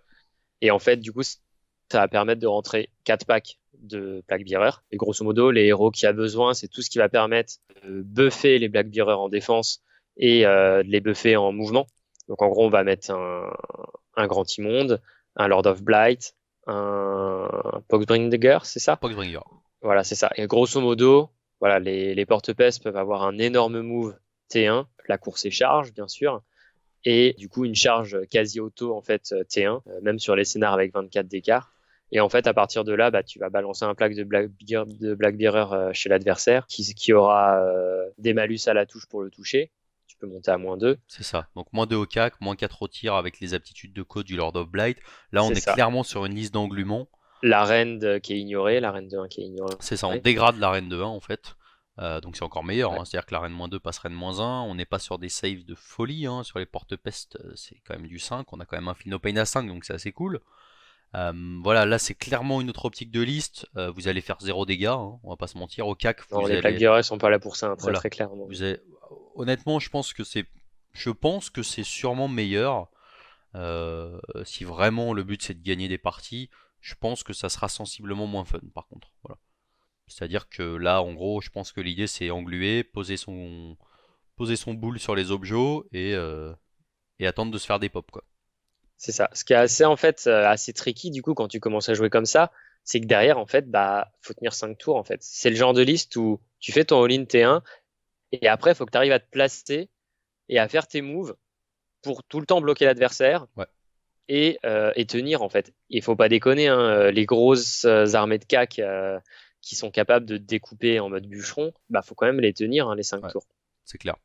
Et en fait, du coup, ça va permettre de rentrer 4 packs de Blackbearer. Et grosso modo, les héros qui a besoin, c'est tout ce qui va permettre de buffer les Blackbearer en défense et de les buffer en mouvement. Donc en gros, on va mettre un Grand Immonde, un Lord of Blight, un Poxbringer, c'est ça? Poxbringer. Voilà, c'est ça. Et grosso modo, voilà, les porte-pestes peuvent avoir un énorme move T1, la course et charge, bien sûr, et du coup une charge quasi auto en fait T1, même sur les scénars avec 24 d'écart. Et en fait, à partir de là, bah, tu vas balancer un plaque de Blackbearer chez l'adversaire qui aura des malus à la touche pour le toucher. tu peux monter à -2. C'est ça. Donc moins 2 au CAC, moins 4 au tir avec les aptitudes de code du Lord of Blight. Là, on C'est est ça. clairement sur une liste d'englument. La reine qui est ignorée, la reine de 1 qui est ignorée. C'est ça, on dégrade la reine de 1 en fait. Donc c'est encore meilleur, Ouais. hein. C'est-à-dire que la reine -2 passe reine -1. On n'est pas sur des saves de folie, hein. Sur les porte-peste, c'est quand même du 5. On a quand même un Philopane à 5, donc c'est assez cool. Voilà, là c'est clairement une autre optique de liste. Vous allez faire 0 dégâts, hein, on va pas se mentir. Au CAC, Non, vous les plaques allez. d'irré sont pas là pour ça, hein, très Voilà. très clairement. Vous avez- Honnêtement, je pense que c'est sûrement meilleur. Si vraiment le but c'est de gagner des parties, je pense que ça sera sensiblement moins fun par contre. Voilà. C'est-à-dire que là, en gros, je pense que l'idée c'est engluer, poser son boule sur les objets et attendre de se faire des pops quoi. C'est ça. Ce qui est assez en fait assez tricky du coup quand tu commences à jouer comme ça, c'est que derrière en fait bah faut tenir 5 tours en fait. C'est le genre de liste où tu fais ton all-in T1 et après il faut que tu arrives à te placer et à faire tes moves pour tout le temps bloquer l'adversaire Ouais, et tenir en fait. Il faut pas déconner, hein, les grosses armées de CAC qui sont capables de te découper en mode bûcheron, bah faut quand même les tenir hein, les 5 ouais, tours. c'est clair.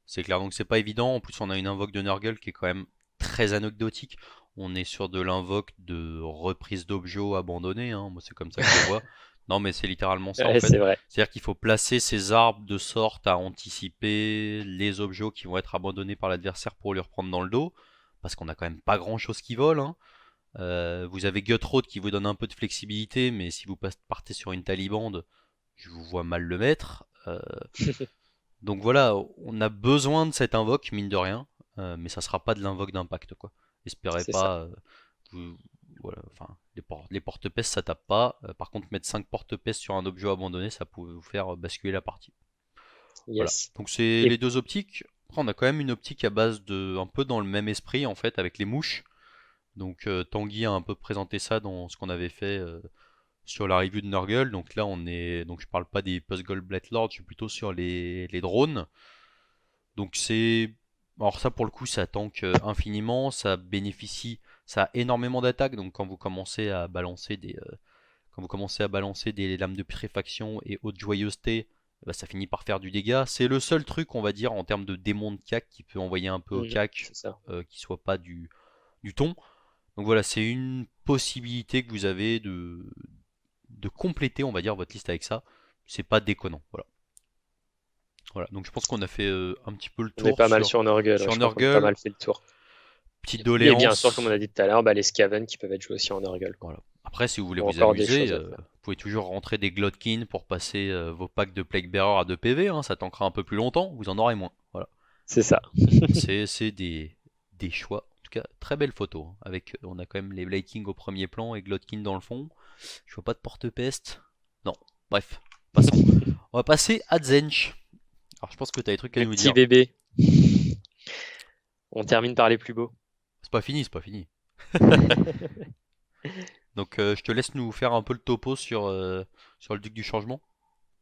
C'est clair, donc c'est pas évident. En plus, on a une invoque de Nurgle qui est quand même très anecdotique. On est sur de l'invoque de reprise d'objets abandonnés, hein. Moi, c'est comme ça que je le vois. Non, mais c'est littéralement ça en Ouais, fait. c'est vrai. C'est-à-dire qu'il faut placer ses arbres de sorte à anticiper les objets qui vont être abandonnés par l'adversaire pour lui reprendre dans le dos. Parce qu'on a quand même pas grand-chose qui vole, hein. Vous avez Gutroad qui vous donne un peu de flexibilité, mais si vous partez sur une talibande, je vous vois mal le mettre. Donc voilà, on a besoin de cette invoque, mine de rien, mais ça sera pas de l'invoque d'impact, quoi. Espérez C'est ça. pas, vous- voilà, enfin, les porte-pestes ça tape pas. Par contre, mettre 5 porte-pestes sur un objet abandonné, ça peut vous faire basculer la partie. Voilà. Yes. Donc c'est Et les deux optiques. Après, on a quand même une optique à base de, un peu dans le même esprit en fait, avec les mouches. Donc Tanguy a un peu présenté ça dans ce qu'on avait fait sur la review de Nurgle. Donc là, donc je parle pas des Post-Gold Blade Lord, je suis plutôt sur les drones. Donc c'est. Alors ça pour le coup ça tank infiniment, ça bénéficie, ça a énormément d'attaques, donc quand vous commencez à balancer des lames de putréfaction et haute joyeuseté, bah, ça finit par faire du dégât. C'est le seul truc on va dire en termes de démon de CAC qui peut envoyer un peu au CAC c'est ça. qui soit pas du ton. Donc voilà, c'est une possibilité que vous avez de compléter on va dire votre liste avec ça. C'est pas déconnant. Voilà. Voilà, donc je pense qu'on a fait un petit peu le On est tour pas mal sur, sur Nurgle, ouais, sur je crois qu'on a pas Nurgle. mal fait le tour. Petite Et bien sûr, comme on doléance. a dit tout à l'heure, bah, les Skaven qui peuvent être joués aussi en Nurgle, quoi. Voilà. Après, si vous voulez Ou vous encore des amuser, choses à faire. vous pouvez toujours rentrer des Glotkin pour passer vos packs de Plague Bearer à 2 PV, hein, ça tankera un peu plus longtemps, vous en aurez moins. Voilà. C'est ça. C'est des choix. En tout cas, très belle photo, hein, avec, on a quand même les Blade King au premier plan et Glotkin dans le fond. Je vois pas de porte-peste. Non. Bref, passons. On va passer à Zench. Alors, je pense que tu as des trucs à Le nous petit dire. bébé. On termine par les plus beaux. C'est pas fini, c'est pas fini. Donc, je te laisse nous faire un peu le topo sur le Duc du Changement.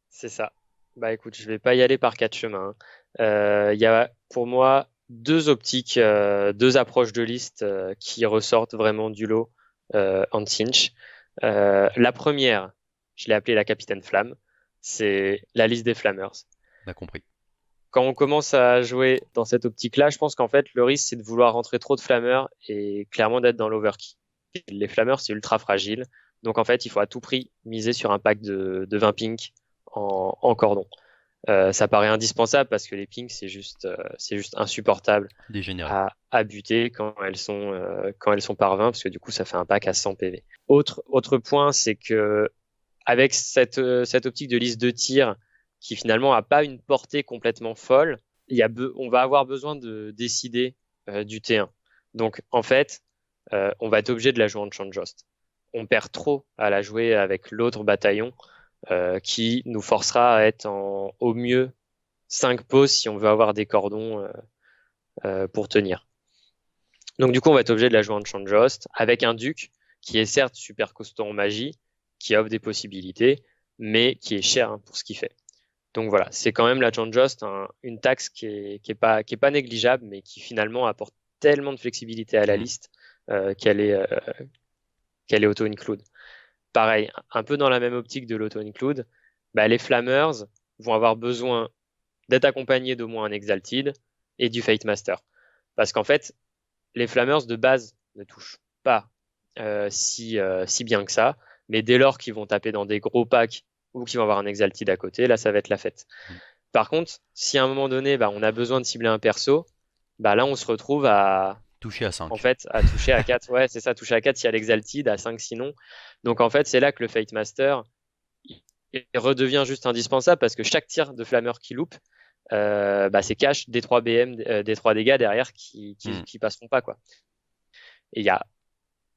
C'est ça. Bah écoute, je vais pas y aller par quatre chemins, hein. Il y a pour moi deux optiques, deux approches de liste qui ressortent vraiment du lot en Cinch. La première, je l'ai appelée la Capitaine Flamme, c'est la liste des Flammers. On a compris. Quand on commence à jouer dans cette optique-là, je pense qu'en fait, le risque, c'est de vouloir rentrer trop de flammeurs et clairement d'être dans l'overkill. Les flammeurs, c'est ultra fragile. Donc, en fait, il faut à tout prix miser sur un pack de 20 pink en cordon. Ça paraît indispensable parce que les pinks, c'est juste insupportable Dégénéré. à buter quand elles sont par 20 parce que du coup, ça fait un pack à 100 PV. Autre point, c'est que avec cette optique de liste de tir qui finalement a pas une portée complètement folle, on va avoir besoin de décider du T1. Donc en fait, on va être obligé de la jouer en Chant Joust. On perd trop à la jouer avec l'autre bataillon qui nous forcera à être au mieux 5 poses si on veut avoir des cordons pour tenir. Donc du coup, on va être obligé de la jouer en Chant Joust avec un duc qui est certes super costaud en magie, qui offre des possibilités, mais qui est cher hein, pour ce qu'il fait. Donc voilà, c'est quand même la Chant Joust, une taxe qui est pas négligeable, mais qui finalement apporte tellement de flexibilité à la liste qu'elle est auto-include. Pareil, un peu dans la même optique de l'auto-include, bah, les Flammers vont avoir besoin d'être accompagnés d'au moins un Exalted, et du Fate Master. Parce qu'en fait, les Flammers de base ne touchent pas si bien que ça, mais dès lors qu'ils vont taper dans des gros packs ou qu'ils vont avoir un Exalted à côté, là ça va être la fête. Par contre, si à un moment donné on a besoin de cibler un perso, là on se retrouve à Toucher à 5. en fait à toucher à 4. Ouais, c'est ça, toucher à 4 s'il y a l'Exalted, à 5 sinon. Donc en fait, c'est là que le Fate Master il redevient juste indispensable parce que chaque tir de Flammer qui loupe, c'est cash des 3 BM, des 3 dégâts derrière qui passeront pas, quoi. Et il y a,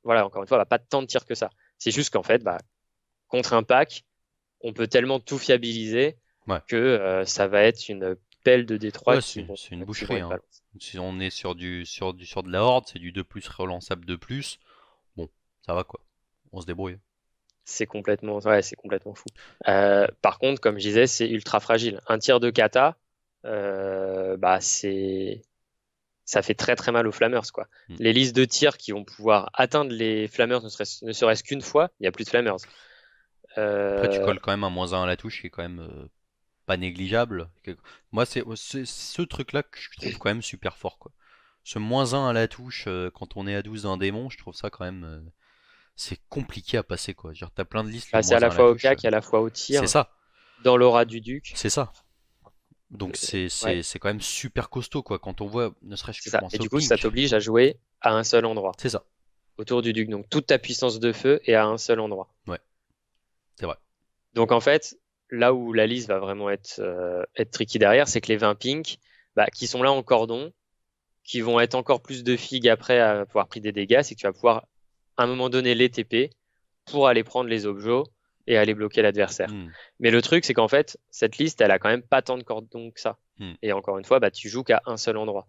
voilà, encore une fois, pas tant de tirs que ça. C'est juste qu'en fait, contre un pack, on peut tellement tout fiabiliser que ça va être une pelle de D3 Ouais, c'est une boucherie. Hein. Si on est sur de la horde, c'est du 2+, relançable 2+. Bon, ça va quoi. On se débrouille. C'est complètement fou. Par contre, comme je disais, c'est ultra fragile. Un tir de kata, ça fait très très mal aux Flammers, quoi. Les listes de tirs qui vont pouvoir atteindre les Flammers ne serait-ce qu'une fois, il n'y a plus de Flammers. Après, tu colles quand même un -1 à la touche qui est quand même pas négligeable. Moi, c'est ce truc-là que je trouve quand même super fort, quoi. Ce -1 à la touche quand on est à 12 d'un démon, je trouve ça quand même. C'est compliqué à passer, quoi. Genre, t'as plein de listes. C'est à la fois au cac, à la fois au tir. C'est ça. Dans l'aura du duc. C'est ça. Donc c'est quand même super costaud, quoi. Quand on voit, ne serait-ce que Et du coup, ça t'oblige à jouer à un seul endroit. C'est ça. Autour du duc. Donc toute ta puissance de feu est à un seul endroit. Ouais. C'est vrai. Donc en fait, là où la liste va vraiment être tricky derrière, c'est que les 20 pink, qui sont là en cordon, qui vont être encore plus de figues après à pouvoir prendre des dégâts, c'est que tu vas pouvoir à un moment donné les TP pour aller prendre les objets et aller bloquer l'adversaire. Mais le truc, c'est qu'en fait, cette liste, elle a quand même pas tant de cordons que ça. Et encore une fois, tu joues qu'à un seul endroit.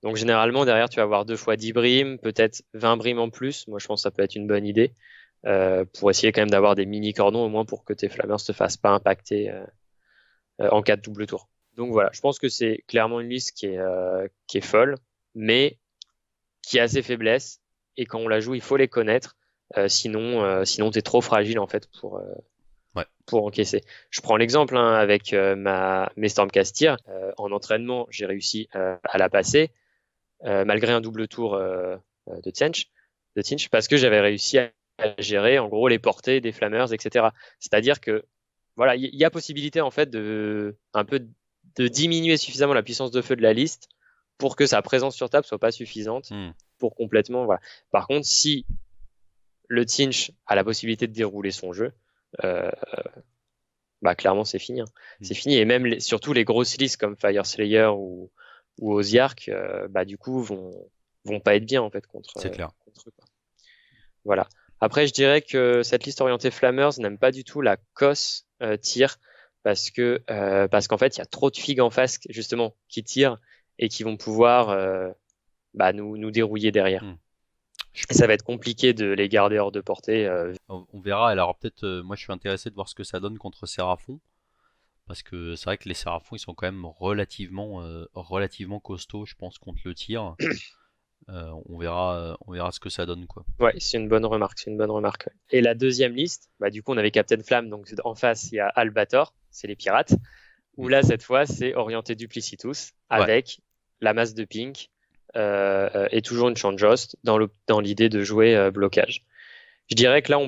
Donc généralement, derrière, tu vas avoir 2 fois 10 brimes, peut-être 20 brimes en plus. Moi, je pense que ça peut être une bonne idée pour essayer quand même d'avoir des mini cordons au moins pour que tes Flammers ne se fassent pas impacter en cas de double tour. Donc voilà, je pense que c'est clairement une liste qui est folle, mais qui a ses faiblesses. Et quand on la joue, il faut les connaître. Sinon, t'es trop fragile en fait pour encaisser. Je prends l'exemple avec mes Stormcast. En entraînement, j'ai réussi à la passer malgré un double tour de Tjench, parce que j'avais réussi à gérer en gros les portées des Flammers, etc. C'est-à-dire que voilà, il y a possibilité en fait de diminuer suffisamment la puissance de feu de la liste pour que sa présence sur table soit pas suffisante pour complètement. Voilà. Par contre, si le Tynch a la possibilité de dérouler son jeu, clairement c'est fini. C'est fini. Et même surtout les grosses listes comme Fire Slayer ou Osiark, du coup vont pas être bien en fait contre eux. Quoi. Voilà. Après, je dirais que cette liste orientée Flammers n'aime pas du tout la COS tir parce qu'en fait il y a trop de figues en face justement qui tirent et qui vont pouvoir nous dérouiller derrière. Et ça va être compliqué de les garder hors de portée. On verra. Alors peut-être, moi je suis intéressé de voir ce que ça donne contre Séraphon. Parce que c'est vrai que les Séraphons ils sont quand même relativement costauds, je pense, contre le tir. On verra ce que ça donne, quoi. Ouais, c'est une bonne remarque. Et la deuxième liste, du coup on avait Captain Flamme, donc en face il y a Albator, c'est les pirates. Où là cette fois c'est orienté Duplicitus avec la masse de pink. Et toujours une Changeost dans l'idée de jouer blocage. Je dirais que là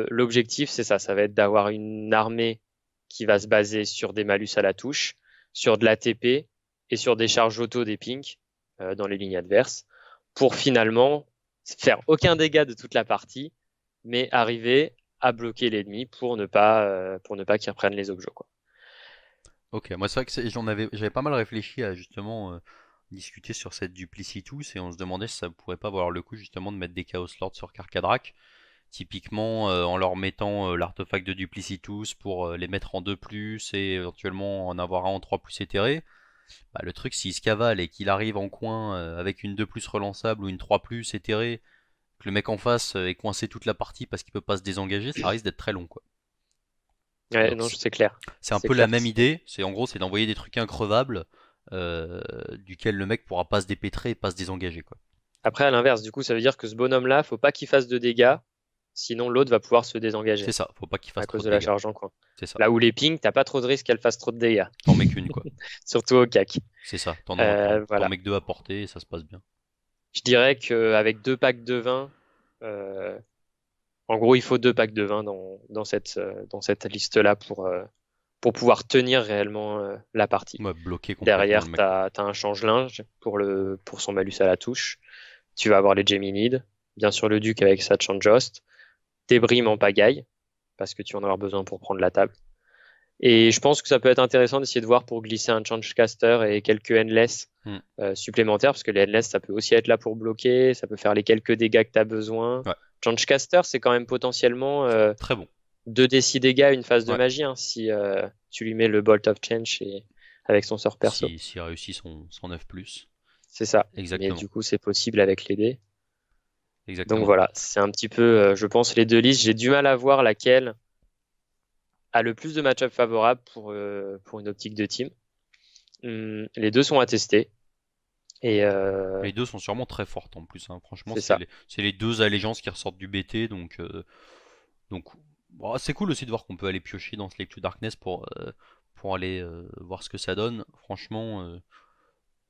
l'objectif c'est ça va être d'avoir une armée qui va se baser sur des malus à la touche, sur de l'ATP et sur des charges auto des pinks dans les lignes adverses pour finalement faire aucun dégât de toute la partie mais arriver à bloquer l'ennemi pour ne pas qu'il reprenne les objets, quoi. Ok, moi c'est vrai que j'avais pas mal réfléchi à justement discuter sur cette Duplicitus et on se demandait si ça pourrait pas valoir le coup justement de mettre des Chaos Lords sur Karkadrak, typiquement en leur mettant l'artefact de Duplicitus pour les mettre en 2+, et éventuellement en avoir un en 3+ éthéré. Le truc, s'il se cavale et qu'il arrive en coin avec une 2+ relançable ou une 3+ éthérée, que le mec en face est coincé toute la partie parce qu'il peut pas se désengager, ça risque d'être très long, quoi. Ouais, donc, non, c'est clair. C'est un peu la même idée, c'est d'envoyer des trucs increvables duquel le mec pourra pas se dépêtrer et pas se désengager, quoi. Après, à l'inverse, du coup, ça veut dire que ce bonhomme-là, faut pas qu'il fasse de dégâts sinon l'autre va pouvoir se désengager C'est ça, faut pas qu'il fasse à trop cause de de la dégâts. charge en coin. C'est ça. Là où les pings, t'as pas trop de risque qu'elle fasse trop de dégâts, T'en mets qu'une, quoi. surtout au CAC. C'est ça, t'en Voilà. mets que deux à portée et ça se passe bien. Je dirais qu'avec 2 packs de vin, euh, en gros, il faut 2 packs de vin dans cette liste-là pour pouvoir tenir réellement la partie. Ouais, bloquer complètement le Derrière, tu mec, quoi. as un change-linge pour son malus à la touche. Tu vas avoir les Geminides, bien sûr le Duc avec sa Changeost, tes brimes en pagaille, parce que tu vas en avoir besoin pour prendre la table. Et je pense que ça peut être intéressant d'essayer de voir pour glisser un Changecaster et quelques Endless Hmm. supplémentaires, parce que les Endless, ça peut aussi être là pour bloquer, ça peut faire les quelques dégâts que tu as besoin. Ouais, Changecaster, c'est quand même potentiellement très bon. 2d6 dégâts, une phase de Ouais, magie, hein, si tu lui mets le Bolt of Change avec son sort perso. s'il réussit son 9+. C'est ça. Mais Exactement, du coup, c'est possible avec les dés. Donc exactement. voilà, c'est un petit peu, je pense, les deux listes. J'ai du mal à voir laquelle a le plus de match-up favorables pour une optique de team. Les deux sont à tester. Et Les deux sont sûrement très fortes en plus, hein. Franchement, c'est ça. c'est les deux allégeances qui ressortent du BT, donc bon, c'est cool aussi de voir qu'on peut aller piocher dans Slave to Darkness pour aller voir ce que ça donne. Ouais,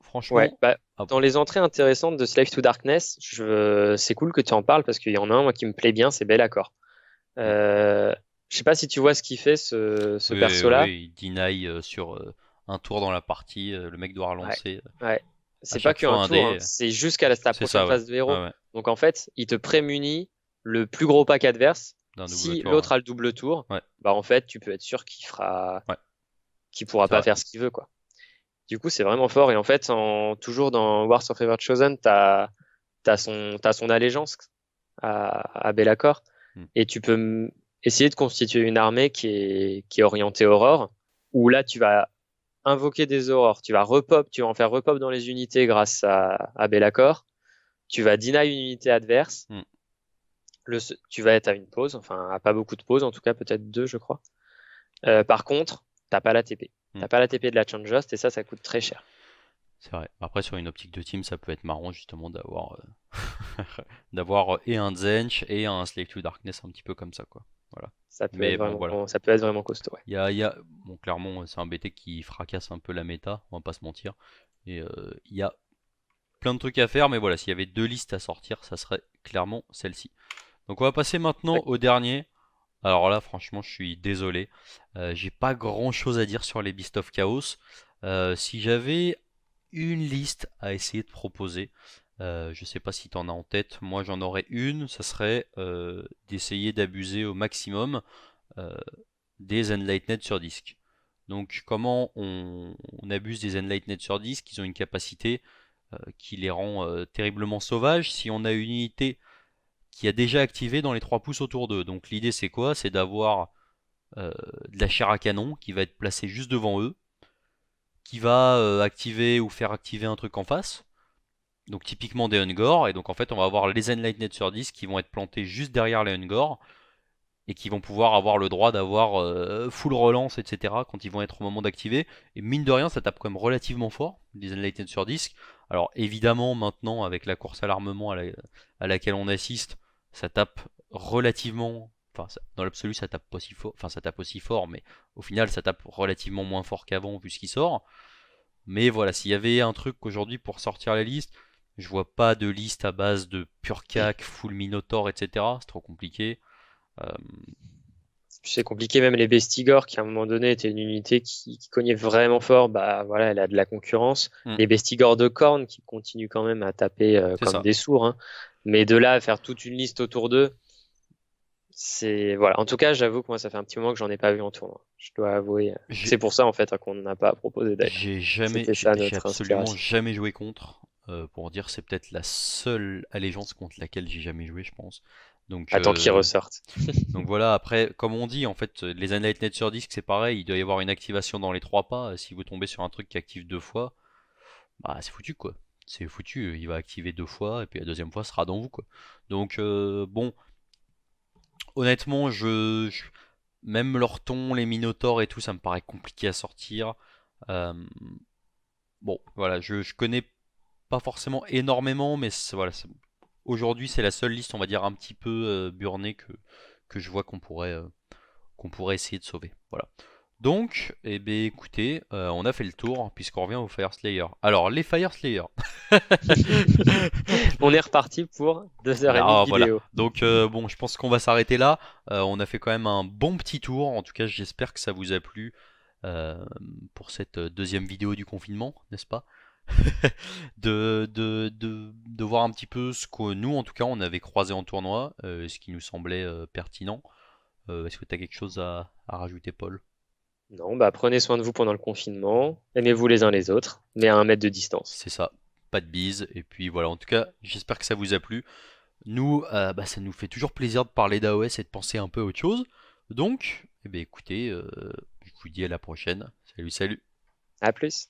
Franchement, bah, ah, dans les entrées intéressantes de Slave to Darkness, c'est cool que tu en parles parce qu'il y en a un moi, qui me plaît bien, c'est Be'lakor. hmm. Je sais pas si tu vois ce qu'il fait, ce Oui, perso-là. oui, il deny sur un tour dans la partie, le mec doit Ouais, relancer ouais. à C'est pas chaque fois qu'un un tour, hein. dé. C'est jusqu'à ta C'est prochaine ça, ouais. phase de héros. Ouais, ouais, Donc en fait, il te prémunit le plus gros pack adverse. d'un double Si tour. l'autre a le double tour, Ouais, bah en fait, tu peux être sûr ouais, qu'il pourra c'est pas vrai. faire ce qu'il veut, quoi. Du coup, c'est vraiment fort. Et en fait, toujours dans Wars of Ever Chosen, t'as son allégeance à Be'lakor. Hmm. Et tu peux essayer de constituer une armée qui est orientée aurore, où là, tu vas invoquer des aurores, tu vas en faire repop dans les unités grâce à Be'lakor, tu vas deny une unité adverse, Hmm. tu vas être à une pause, enfin à pas beaucoup de pauses, en tout cas peut-être 2, je crois. Par contre, t'as pas la TP. Hmm. T'as pas la TP de la Changeost et ça coûte très cher. C'est vrai. Après, sur une optique de team, ça peut être marrant justement d'avoir et un Zench et un Slave to Darkness un petit peu comme ça, quoi. Voilà. Mais bon, voilà. Ça peut être vraiment costaud, ouais. Bon, clairement, c'est un BT qui fracasse un peu la méta, on va pas se mentir. Et il y a plein de trucs à faire, mais voilà, s'il y avait deux listes à sortir, ça serait clairement celle-ci. Donc on va passer maintenant Ouais. au dernier. Alors là, franchement, je suis désolé. J'ai pas grand-chose à dire sur les Beasts of Chaos. Si j'avais une liste à essayer de proposer, je sais pas si tu en as en tête. Moi, j'en aurais une. Ça serait d'essayer d'abuser au maximum euh, des Enlightened sur disque. Donc, comment on abuse des Enlightened sur disque? Ils ont une capacité qui les rend terriblement sauvages. Si on a une unité qui a déjà activé dans les 3 pouces autour d'eux. Donc l'idée c'est quoi? C'est d'avoir euh, de la chair à canon qui va être placée juste devant eux, qui va activer ou faire activer un truc en face. Donc typiquement des Ungor, et donc en fait on va avoir les Enlightened sur 10 qui vont être plantés juste derrière les Ungor, et qui vont pouvoir avoir le droit d'avoir full relance, etc. quand ils vont être au moment d'activer. Et mine de rien, ça tape quand même relativement fort, les Enlightened sur disque. Alors évidemment, maintenant, avec la course à l'armement à laquelle on assiste, ça tape relativement. Enfin, dans l'absolu, ça tape pas si fort. Enfin, ça tape aussi fort, mais au final, ça tape relativement moins fort qu'avant vu ce qui sort. Mais voilà, s'il y avait un truc aujourd'hui pour sortir la liste, je vois pas de liste à base de pure cac, full minotaur, etc. C'est trop compliqué. Euh, C'est compliqué, même les Bestigor, qui à un moment donné était une unité qui cognait vraiment fort, bah voilà, elle a de la concurrence. hmm, Les Bestigor de Korn qui continuent quand même à taper c'est comme ça. des sourds, hein. Mais de là à faire toute une liste autour d'eux, c'est voilà. En tout cas, j'avoue que moi, ça fait un petit moment que j'en ai pas vu en tournoi. Je dois avouer. J'ai C'est pour ça en fait qu'on n'a pas proposé d'ailleurs. C'était ça j'ai notre absolument inspiration. jamais joué contre. Pour dire, c'est peut-être la seule allégeance contre laquelle j'ai jamais joué, je pense. Donc, Attends qu'ils ressortent. donc voilà, après, comme on dit, en fait, les Enlightened sur disque, c'est pareil, il doit y avoir une activation dans les 3 pas. Si vous tombez sur un truc qui active 2 fois, bah c'est foutu quoi. C'est foutu, il va activer 2 fois, et puis la deuxième fois sera dans vous quoi. Donc, bon, honnêtement, même leur ton, les Minotaurs et tout, ça me paraît compliqué à sortir. Euh, Bon, voilà, je connais pas forcément énormément, mais voilà, aujourd'hui, c'est la seule liste, on va dire, un petit peu burnée que je vois qu'on pourrait essayer de sauver. Voilà. Donc, eh bien, écoutez, on a fait le tour puisqu'on revient au Fire Slayer. Alors, les Fire Slayer. On est reparti pour 2h30 de Ah, voilà. vidéo. Donc, bon, je pense qu'on va s'arrêter là. On a fait quand même un bon petit tour. En tout cas, j'espère que ça vous a plu euh, pour cette deuxième vidéo du confinement, n'est-ce pas? De voir un petit peu ce que nous, en tout cas, on avait croisé en tournoi, ce qui nous semblait pertinent. Est-ce que tu as quelque chose à rajouter, Paul? Non, bah prenez soin de vous pendant le confinement. Aimez-vous les uns les autres, mais à 1 mètre de distance. C'est ça, pas de bise. Et puis voilà, en tout cas, j'espère que ça vous a plu. Nous, bah, ça nous fait toujours plaisir de parler d'AOS et de penser un peu à autre chose. Donc, eh bien, écoutez, je vous dis à la prochaine. Salut, salut. À plus.